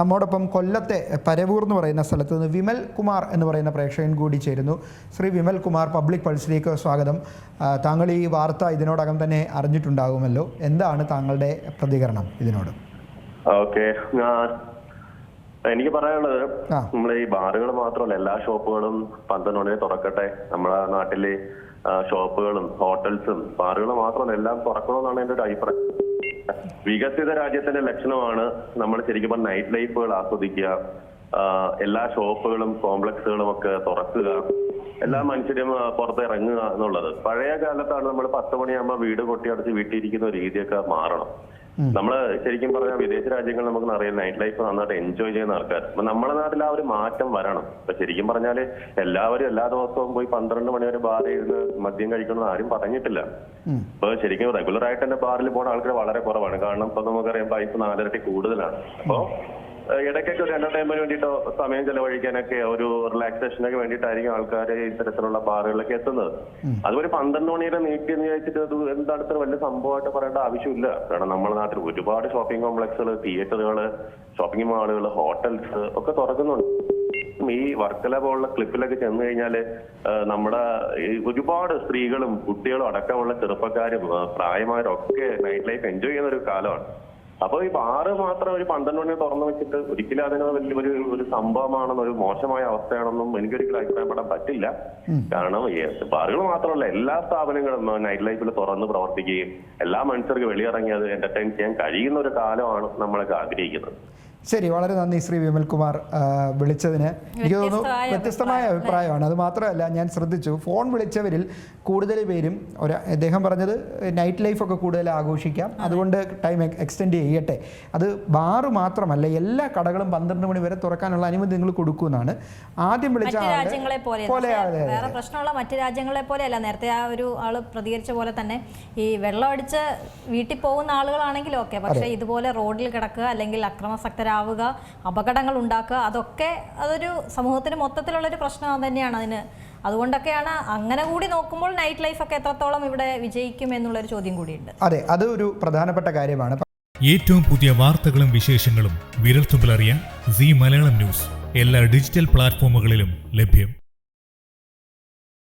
നമ്മോടൊപ്പം കൊല്ലത്തെ പരവൂർ എന്ന് പറയുന്ന സ്ഥലത്ത് നിന്ന് വിമൽ കുമാർ എന്ന് പറയുന്ന പ്രേക്ഷകൻ കൂടി ചേരുന്നു. ശ്രീ വിമൽ കുമാർ, പബ്ലിക് പൾസിലേക്ക് സ്വാഗതം. താങ്കൾ ഈ വാർത്ത ഇതിനോടകം തന്നെ അറിഞ്ഞിട്ടുണ്ടാകുമല്ലോ. എന്താണ് താങ്കളുടെ പ്രതികരണം ഇതിനോട്? ഓക്കെ, എനിക്ക് പറയാനുള്ളത്, നമ്മൾ ഈ ബാറുകൾ മാത്രമല്ല, എല്ലാ ഷോപ്പുകളും 12 മണിക്ക് തുറക്കട്ടെ. നമ്മുടെ നാട്ടിലെ ഷോപ്പുകളും ഹോട്ടൽസും ബാറുകളും മാത്രമല്ല, എല്ലാം തുറക്കണമെന്നാണ് എൻ്റെ ഒരു അഭിപ്രായം. വികസിത രാജ്യത്തിന്റെ ലക്ഷണമാണ് നമ്മൾ ശരിക്കും പറഞ്ഞ നൈറ്റ് ലൈഫുകൾ ആസ്വദിക്കുക, എല്ലാ ഷോപ്പുകളും കോംപ്ലക്സുകളും ഒക്കെ തുറക്കുക, എല്ലാ മനുഷ്യരും പുറത്തിറങ്ങുക എന്നുള്ളത്. പഴയ കാലത്താണ് നമ്മൾ 10 മണിയാകുമ്പോൾ വീട് കൊട്ടിയടച്ച് വീട്ടിലിരിക്കുന്ന രീതിയൊക്കെ മാറണം. നമ്മള് ശരിക്കും പറഞ്ഞാൽ വിദേശ രാജ്യങ്ങൾ നമുക്ക് അറിയാം, നൈറ്റ് ലൈഫ് നന്നായിട്ട് എൻജോയ് ചെയ്യുന്ന ആൾക്കാർ. അപ്പൊ നമ്മുടെ നാട്ടിൽ ആ ഒരു മാറ്റം വരണം. ഇപ്പൊ ശരിക്കും പറഞ്ഞാല് എല്ലാവരും എല്ലാ ദിവസവും പോയി 12 മണി വരെ ബാറിൽ ഇരുന്ന് മദ്യം കഴിക്കണമെന്ന് ആരും പറഞ്ഞിട്ടില്ല. ഇപ്പൊ ശരിക്കും റെഗുലർ ആയിട്ട് തന്നെ ബാറിൽ പോകുന്ന ആൾക്കാർ വളരെ കുറവാണ്. കാരണം ഇപ്പൊ നമുക്കറിയാം പൈസ 4 ഇരട്ടി കൂടുതലാണ്. അപ്പോ ഇടയ്ക്കൊക്കെ ഒരു എന്റർടൈൻമെന്റ് വേണ്ടിയിട്ടോ സമയം ചെലവഴിക്കാനൊക്കെ ഒരു റിലാക്സേഷനൊക്കെ വേണ്ടിയിട്ടായിരിക്കും ആൾക്കാർ ഇത്തരത്തിലുള്ള ബാറുകളിലേക്ക് എത്തുന്നത്. അതുപോലെ 12 മണിയുടെ നീട്ടി എന്ന് ചോദിച്ചിട്ട് അത് എന്താണെന്ന് വലിയ സംഭവമായിട്ട് പറയേണ്ട ആവശ്യമില്ല. കാരണം നമ്മുടെ നാട്ടിൽ ഒരുപാട് ഷോപ്പിംഗ് കോംപ്ലക്സുകൾ, തിയേറ്ററുകൾ, ഷോപ്പിംഗ് മാളുകൾ, ഹോട്ടൽസ് ഒക്കെ തുറക്കുന്നുണ്ട്. ഈ വർക്കല പോലുള്ള ക്ലിപ്പിലൊക്കെ ചെന്ന് കഴിഞ്ഞാല് നമ്മുടെ ഒരുപാട് സ്ത്രീകളും കുട്ടികളും അടക്കമുള്ള ചെറുപ്പക്കാരും പ്രായമായവരൊക്കെ നൈറ്റ് ലൈഫ് എൻജോയ് ചെയ്യുന്ന ഒരു കാലമാണ്. അപ്പൊ ഈ ബാറ് മാത്രം ഒരു 12 മണി തുറന്നു വെച്ചിട്ട് ഒരിക്കലും അതിന് വലിയൊരു സംഭവമാണെന്ന്, ഒരു മോശമായ അവസ്ഥയാണെന്നും എനിക്കൊരിക്കലും അഭിപ്രായപ്പെടാൻ പറ്റില്ല. കാരണം ബാറുകൾ മാത്രമല്ല, എല്ലാ സ്ഥാപനങ്ങളും നൈറ്റ് ലൈഫിൽ തുറന്ന് പ്രവർത്തിക്കുകയും എല്ലാ മനുഷ്യർക്ക് വെളിയിറങ്ങി അത് എന്റർടൈൻ ചെയ്യാൻ കഴിയുന്ന ഒരു കാലമാണ് നമ്മളൊക്കെ ആഗ്രഹിക്കുന്നത്. ശരി, വളരെ നന്ദി ശ്രീ വിമൽ കുമാർ വിളിച്ചതിന്. എനിക്ക് തോന്നുന്നു വ്യത്യസ്തമായ അഭിപ്രായമാണ്. അത് മാത്രമല്ല, ഞാൻ ശ്രദ്ധിച്ചു ഫോൺ വിളിച്ചവരിൽ കൂടുതൽ പേരും അദ്ദേഹം പറഞ്ഞത് നൈറ്റ് ലൈഫൊക്കെ കൂടുതൽ ആഘോഷിക്കാം, അതുകൊണ്ട് ടൈം എക്സ്റ്റെൻഡ് ചെയ്യട്ടെ. അത് ബാറ് മാത്രമല്ല, എല്ലാ കടകളും 12 മണി വരെ തുറക്കാനുള്ള അനുമതി നിങ്ങൾ കൊടുക്കുമെന്നാണ് ആദ്യം വിളിച്ച രാജ്യങ്ങളെ പോലെ. വേറെ പ്രശ്നമുള്ള മറ്റു രാജ്യങ്ങളെ പോലെയല്ല. നേരത്തെ ആ ഒരു ആള് പ്രതികരിച്ച പോലെ തന്നെ ഈ വെള്ളം അടിച്ച് വീട്ടിൽ പോകുന്ന ആളുകളാണെങ്കിലും ഓക്കെ, പക്ഷെ ഇതുപോലെ റോഡിൽ കിടക്കുക അല്ലെങ്കിൽ അക്രമാസക്തരാവുക, അപകടങ്ങൾ ഉണ്ടാക്കുക, അതൊരു സമൂഹത്തിന് മൊത്തത്തിലുള്ളൊരു പ്രശ്നം തന്നെയാണ് അതിന്. അതുകൊണ്ടൊക്കെയാണ് അങ്ങനെ കൂടി നോക്കുമ്പോൾ നൈറ്റ് ലൈഫൊക്കെ എത്രത്തോളം ഇവിടെ വിജയിക്കും എന്നുള്ളൊരു ചോദ്യം കൂടിയുണ്ട്. അതെ, അത് ഒരു പ്രധാനപ്പെട്ട കാര്യമാണ്. ഏറ്റവും പുതിയ വാർത്തകളും വിശേഷങ്ങളും വിരൽത്തുമ്പിലറിയാൻ സീ മലയാളം ന്യൂസ് എല്ലാ ഡിജിറ്റൽ പ്ലാറ്റ്ഫോമുകളിലും ലഭ്യം.